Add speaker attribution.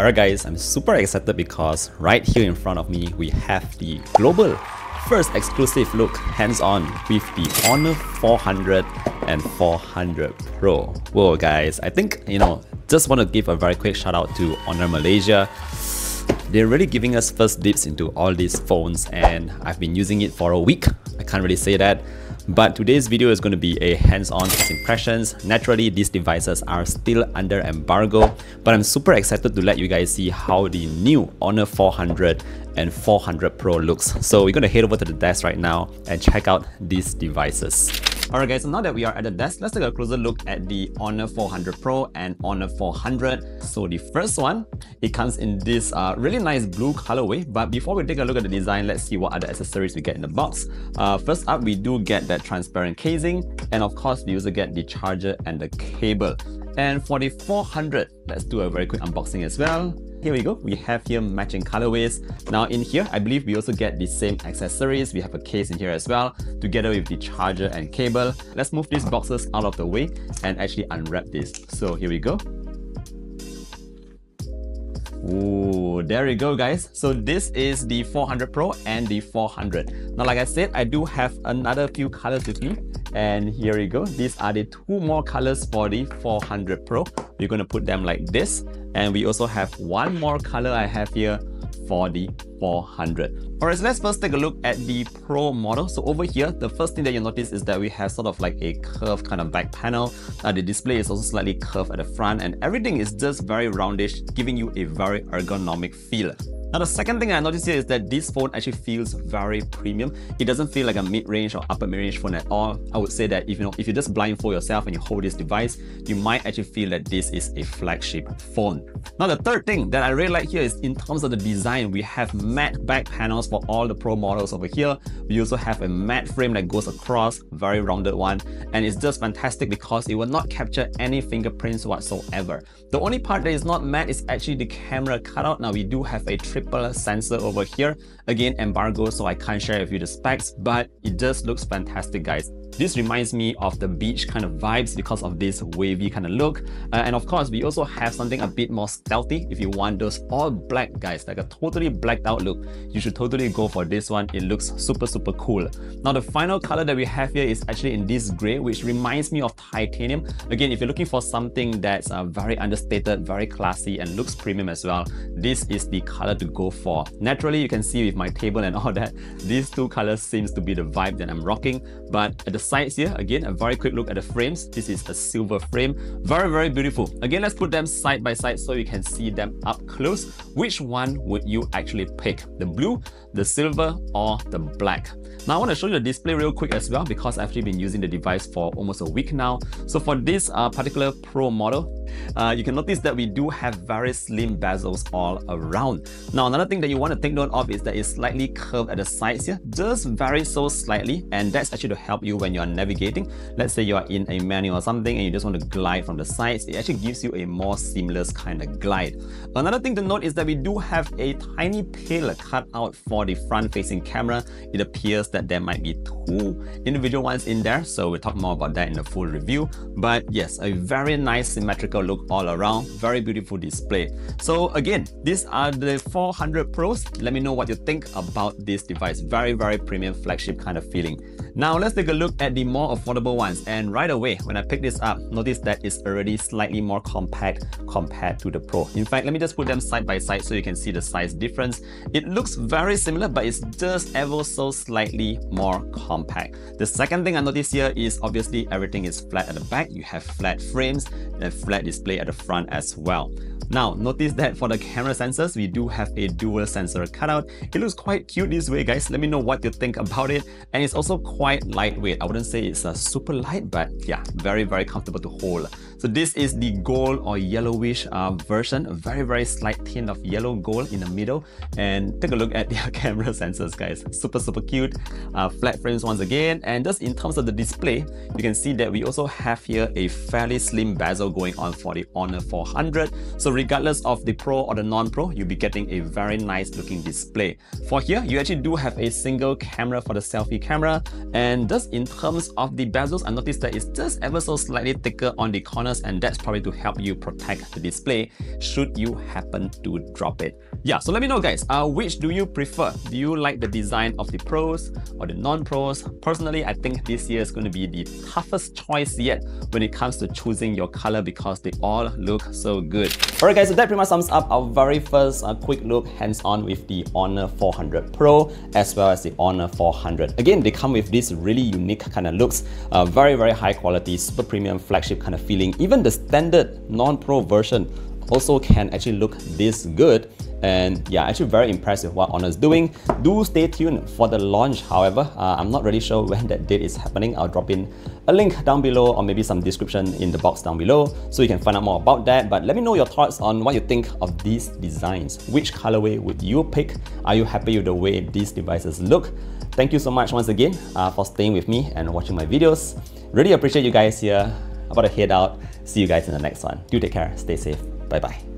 Speaker 1: Alright guys, I'm super excited because right here in front of me we have the global first exclusive look hands-on with the Honor 400 and 400 Pro. Whoa guys, I think, just want to give a very quick shout out to Honor Malaysia. They're really giving us first dips into all these phones and I've been using it for a week. I can't really say that. But today's video is going to be a hands-on first impressions. Naturally, these devices are still under embargo, but I'm super excited to let you guys see how the new Honor 400 and 400 Pro looks. So we're going to head over to the desk right now and check out these devices. Alright guys, so now that we are at the desk, let's take a closer look at the Honor 400 Pro and Honor 400. So the first one, it comes in this really nice blue colorway. But before we take a look at the design, let's see what other accessories we get in the box. First up, we do get that transparent casing, and of course we also get the charger and the cable. And for the 400, let's do a very quick unboxing as well. Here we go, we have here matching colorways. Now in here, I believe we also get the same accessories. We have a case in here as well, together with the charger and cable. Let's move these boxes out of the way and actually unwrap this. So here we go. Ooh, there we go guys. So this is the 400 Pro and the 400. Now like I said, I do have another few colors with me. And here we go. These are the two more colors for the 400 Pro. We're going to put them like this. And we also have one more color I have here for the 400. Alright, so let's first take a look at the Pro model. So over here, the first thing that you'll notice is that we have sort of like a curved kind of back panel. The display is also slightly curved at the front and everything is just very roundish, giving you a very ergonomic feel. Now the second thing I noticed here is that this phone actually feels very premium. It doesn't feel like a mid-range or upper mid-range phone at all. I would say that if you just blindfold yourself and you hold this device, you might actually feel that this is a flagship phone. Now the third thing that I really like here is in terms of the design, we have matte back panels for all the Pro models over here. We also have a matte frame that goes across, very rounded one, and it's just fantastic because it will not capture any fingerprints whatsoever. The only part that is not matte is actually the camera cutout. Now we do have a triple sensor over here. Again, embargo, so I can't share with you the specs, but it just looks fantastic guys. This reminds me of the beach kind of vibes because of this wavy kind of look. And of course, we also have something a bit more stealthy. If you want those all black guys, like a totally blacked out look, you should totally go for this one. It looks super cool. Now the final color that we have here is actually in this gray, which reminds me of titanium. Again, if you're looking for something that's very understated, very classy and looks premium as well, this is the color to go for. Naturally, you can see with my table and all that, these two colors seems to be the vibe that I'm rocking. But at the sides here, again, a very quick look at the frames. This is a silver frame, very beautiful. Again, let's put them side by side so you can see them up close. Which one would you actually pick? The blue, the silver, or the black? Now I want to show you the display real quick as well because I've actually been using the device for almost a week now. So for this particular Pro model, you can notice that we do have very slim bezels all around. Now another thing that you want to take note of is that it's slightly curved at the sides here, just very so slightly, and that's actually to help you when you're navigating. Let's say you are in a menu or something and you just want to glide from the sides, it actually gives you a more seamless kind of glide. Another thing to note is that we do have a tiny pill cut out for the front facing camera. It appears that there might be two individual ones in there, so we'll talk more about that in the full review. But yes, a very nice symmetrical look all around, very beautiful display. So again, these are the 400 Pros. Let me know what you think about this device. Very premium flagship kind of feeling. Now let's take a look at the more affordable ones, and right away when I pick this up, notice that it's already slightly more compact compared to the Pro. In fact, let me just put them side by side so you can see the size difference. It looks very similar, but it's just ever so slightly more compact. The second thing I notice here is obviously everything is flat at the back. You have flat frames and a flat display at the front as well. Now, notice that for the camera sensors, we do have a dual sensor cutout. It looks quite cute this way, guys. Let me know what you think about it. And it's also quite lightweight. I wouldn't say it's super light, but yeah, very comfortable to hold. So this is the gold or yellowish version, a very slight tint of yellow gold in the middle. And take a look at their camera sensors, guys. Super cute. Flat frames once again. And just in terms of the display, you can see that we also have here a fairly slim bezel going on for the Honor 400. So regardless of the Pro or the non-Pro, you'll be getting a very nice looking display. For here, you actually do have a single camera for the selfie camera, and just in terms of the bezels, I noticed that it's just ever so slightly thicker on the corners, and that's probably to help you protect the display should you happen to drop it. Yeah, so let me know guys, which do you prefer? Do you like the design of the Pros or the non-Pros? Personally, I think this year is going to be the toughest choice yet when it comes to choosing your color because they all look so good. Alright guys, so that pretty much sums up our very first quick look hands-on with the Honor 400 Pro as well as the Honor 400. Again, they come with this really unique kind of looks, very high quality, super premium flagship kind of feeling. Even the standard non-Pro version also can actually look this good. And yeah, actually very impressed with what Honor is doing. Do stay tuned for the launch, however. I'm not really sure when that date is happening. I'll drop in a link down below or maybe some description in the box down below so you can find out more about that. But let me know your thoughts on what you think of these designs. Which colorway would you pick? Are you happy with the way these devices look? Thank you so much once again for staying with me and watching my videos. Really appreciate you guys here. I'm about to head out. See you guys in the next one. Do take care. Stay safe. Bye bye.